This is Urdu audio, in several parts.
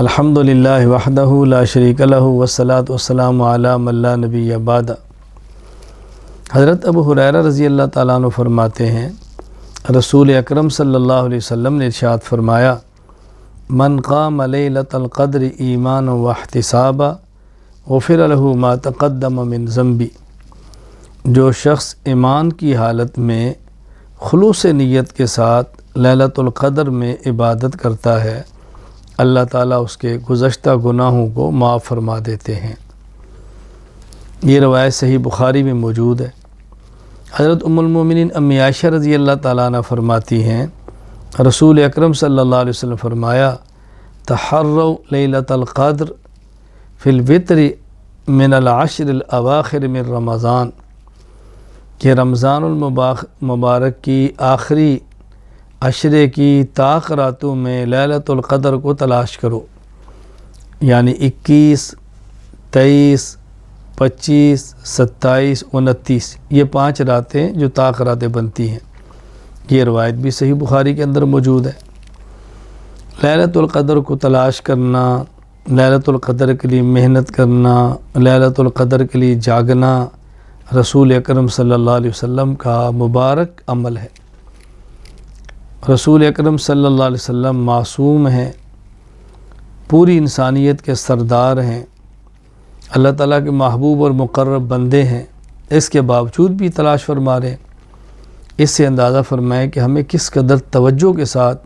الحمدللہ وحدہ لا شریک لہ والصلاۃ والسلام علی من لا نبی بعد۔ حضرت ابو ہریرہ رضی اللہ تعالیٰ عنہ فرماتے ہیں، رسول اکرم صلی اللہ علیہ وسلم نے ارشاد فرمایا، من قام لیلۃ القدر ایمانا واحتسابا غفر لہ ما تقدم من ذنبی۔ جو شخص ایمان کی حالت میں خلوص نیت کے ساتھ لیلۃ القدر میں عبادت کرتا ہے، اللہ تعالیٰ اس کے گزشتہ گناہوں کو معاف فرما دیتے ہیں۔ یہ روایت صحیح بخاری میں موجود ہے۔ حضرت ام المومنین امی عائشہ رضی اللہ تعالیٰ عنہ فرماتی ہیں، رسول اکرم صلی اللہ علیہ وسلم فرمایا، تحروا لیلۃ القدر فی الوتر من العشر الاواخر من رمضان، کہ رمضان المبارک کی آخری عشرے کی طاق راتوں میں لیلۃ القدر کو تلاش کرو، یعنی 21، 23، 25، 27، 29، یہ 5 راتیں جو طاق راتیں بنتی ہیں۔ یہ روایت بھی صحیح بخاری کے اندر موجود ہے۔ لیلۃ القدر کو تلاش کرنا، لیلۃ القدر کے لیے محنت کرنا، لیلۃ القدر کے لیے جاگنا رسول اکرم صلی اللہ علیہ وسلم کا مبارک عمل ہے۔ رسول اکرم صلی اللہ علیہ وسلم معصوم ہیں، پوری انسانیت کے سردار ہیں، اللہ تعالیٰ کے محبوب اور مقرب بندے ہیں، اس کے باوجود بھی تلاش فرما رہے ہیں۔ اس سے اندازہ فرمائیں کہ ہمیں کس قدر توجہ کے ساتھ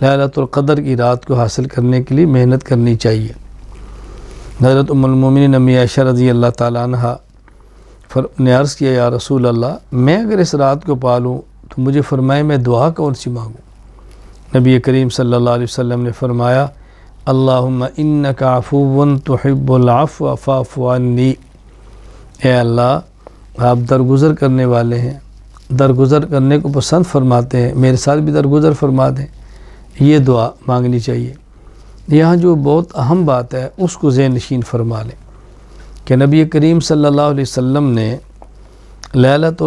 لیلۃ القدر کی رات کو حاصل کرنے کے لیے محنت کرنی چاہیے۔ حضرت ام المومنین امی عائشہ رضی اللہ تعالیٰ عنہ نے عرض کیا، یا رسول اللہ، میں اگر اس رات کو پالوں تو مجھے فرمائے میں دعا کون سی مانگوں؟ نبی کریم صلی اللہ علیہ وسلم نے فرمایا، اللہم انک عفو تحب العفو فاعف عنی۔ اے اللہ، آپ درگزر کرنے والے ہیں، درگزر کرنے کو پسند فرماتے ہیں، میرے ساتھ بھی درگزر فرما دیں۔ یہ دعا مانگنی چاہیے۔ یہاں جو بہت اہم بات ہے اس کو ذہن نشین فرما لیں کہ نبی کریم صلی اللہ علیہ وسلم نے لیلۃ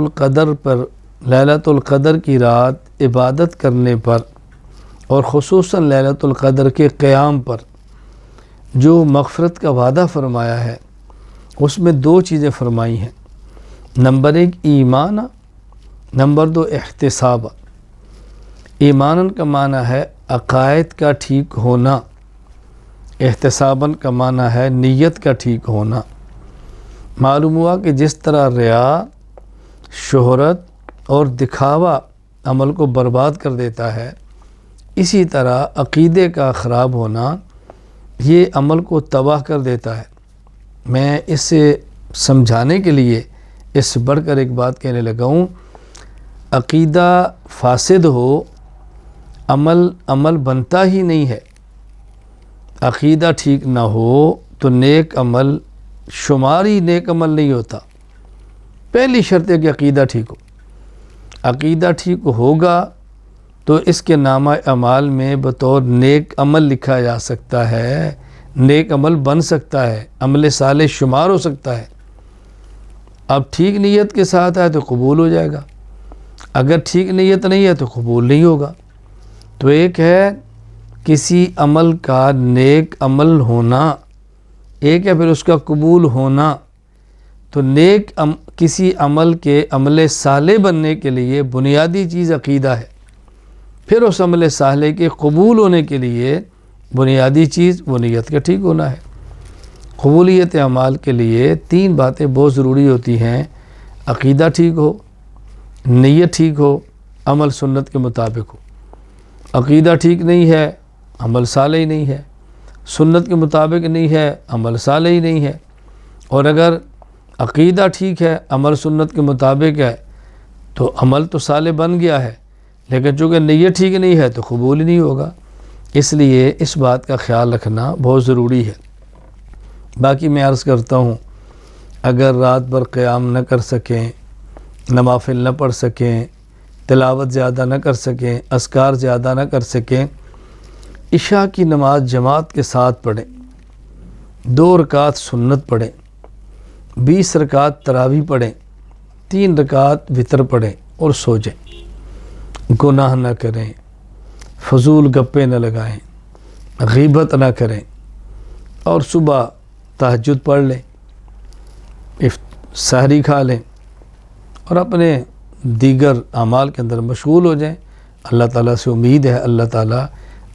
القدر کی رات عبادت کرنے پر اور خصوصاً لیلۃ القدر کے قیام پر جو مغفرت کا وعدہ فرمایا ہے، اس میں 2 چیزیں فرمائی ہیں۔ نمبر 1 ایمان، نمبر 2 احتساب۔ ایمانن کا معنی ہے عقائد کا ٹھیک ہونا، احتساباً کا معنی ہے نیت کا ٹھیک ہونا۔ معلوم ہوا کہ جس طرح ریا، شہرت اور دکھاوا عمل کو برباد کر دیتا ہے، اسی طرح عقیدے کا خراب ہونا یہ عمل کو تباہ کر دیتا ہے۔ میں اسے سمجھانے کے لیے اس سے بڑھ کر ایک بات کہنے لگا ہوں، عقیدہ فاسد ہو عمل بنتا ہی نہیں ہے۔ عقیدہ ٹھیک نہ ہو تو نیک عمل شماری نیک عمل نہیں ہوتا۔ پہلی شرط ہے کہ عقیدہ ٹھیک ہو۔ عقیدہ ٹھیک ہوگا تو اس کے نامہ اعمال میں بطور نیک عمل لکھا جا سکتا ہے، نیک عمل بن سکتا ہے، عمل صالح شمار ہو سکتا ہے۔ اب ٹھیک نیت کے ساتھ ہے تو قبول ہو جائے گا، اگر ٹھیک نیت نہیں ہے تو قبول نہیں ہوگا۔ تو ایک ہے کسی عمل کا نیک عمل ہونا، ایک ہے پھر اس کا قبول ہونا۔ تو کسی عمل کے عمل صالح بننے کے لیے بنیادی چیز عقیدہ ہے، پھر اس عمل صالح کے قبول ہونے کے لیے بنیادی چیز وہ نیت کا ٹھیک ہونا ہے۔ قبولیت اعمال کے لیے 3 باتیں بہت ضروری ہوتی ہیں، عقیدہ ٹھیک ہو، نیت ٹھیک ہو، عمل سنت کے مطابق ہو۔ عقیدہ ٹھیک نہیں ہے، عمل صالح ہی نہیں ہے، سنت کے مطابق نہیں ہے، عمل صالح ہی نہیں ہے۔ اور اگر عقیدہ ٹھیک ہے، عمل سنت کے مطابق ہے تو عمل تو صالح بن گیا ہے، لیکن چونکہ نیت ٹھیک نہیں ہے تو قبول ہی نہیں ہوگا۔ اس لیے اس بات کا خیال رکھنا بہت ضروری ہے۔ باقی میں عرض کرتا ہوں، اگر رات بھر قیام نہ کر سکیں، نوافل نہ پڑھ سکیں، تلاوت زیادہ نہ کر سکیں، اذکار زیادہ نہ کر سکیں، عشاء کی نماز جماعت کے ساتھ پڑھیں، 2 رکعت سنت پڑھیں، 20 رکعت تراویح پڑھیں، 3 رکعت وتر پڑھیں اور سو جائیں۔ گناہ نہ کریں، فضول گپے نہ لگائیں، غیبت نہ کریں، اور صبح تہجد پڑھ لیں، سحری کھا لیں اور اپنے دیگر اعمال کے اندر مشغول ہو جائیں۔ اللہ تعالیٰ سے امید ہے اللہ تعالیٰ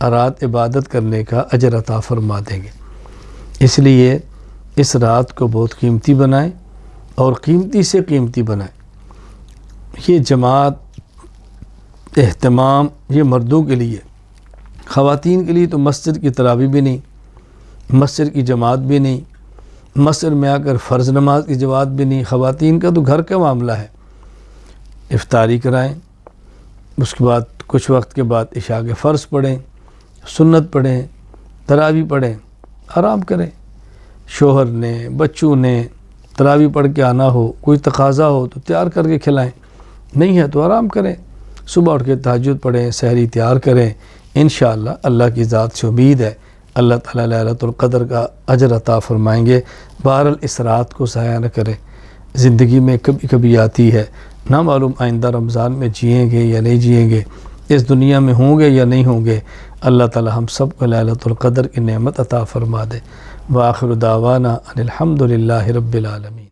رات عبادت کرنے کا اجر عطا فرما دیں گے۔ اس لیے اس رات کو بہت قیمتی بنائیں اور قیمتی سے قیمتی بنائیں۔ یہ جماعت اہتمام یہ مردوں کے لیے، خواتین کے لیے تو مسجد کی تراویح بھی نہیں، مسجد کی جماعت بھی نہیں، مسجد میں آ کر فرض نماز کی جماعت بھی نہیں۔ خواتین کا تو گھر کا معاملہ ہے، افطاری کرائیں، اس کے بعد کچھ وقت کے بعد عشاء کے فرض پڑھیں، سنت پڑھیں، تراویح پڑھیں، آرام کریں۔ شوہر نے، بچوں نے تراویح پڑھ کے آنا ہو، کوئی تقاضا ہو تو تیار کر کے کھلائیں، نہیں ہے تو آرام کریں، صبح اٹھ کے تہجد پڑھیں، سحری تیار کریں۔ انشاءاللہ اللہ کی ذات سے امید ہے اللہ تعالیٰ لیلۃ القدر کا اجر عطا فرمائیں گے۔ بہرحال اس رات کو ضائع نہ کریں، زندگی میں کبھی کبھی آتی ہے، نہ معلوم آئندہ رمضان میں جئیں گے یا نہیں جئیں گے، اس دنیا میں ہوں گے یا نہیں ہوں گے۔ اللہ تعالیٰ ہم سب کو لیلۃ القدر کی نعمت عطا فرما دے۔ وآخر دعوانا ان الحمد للہ رب العالمین۔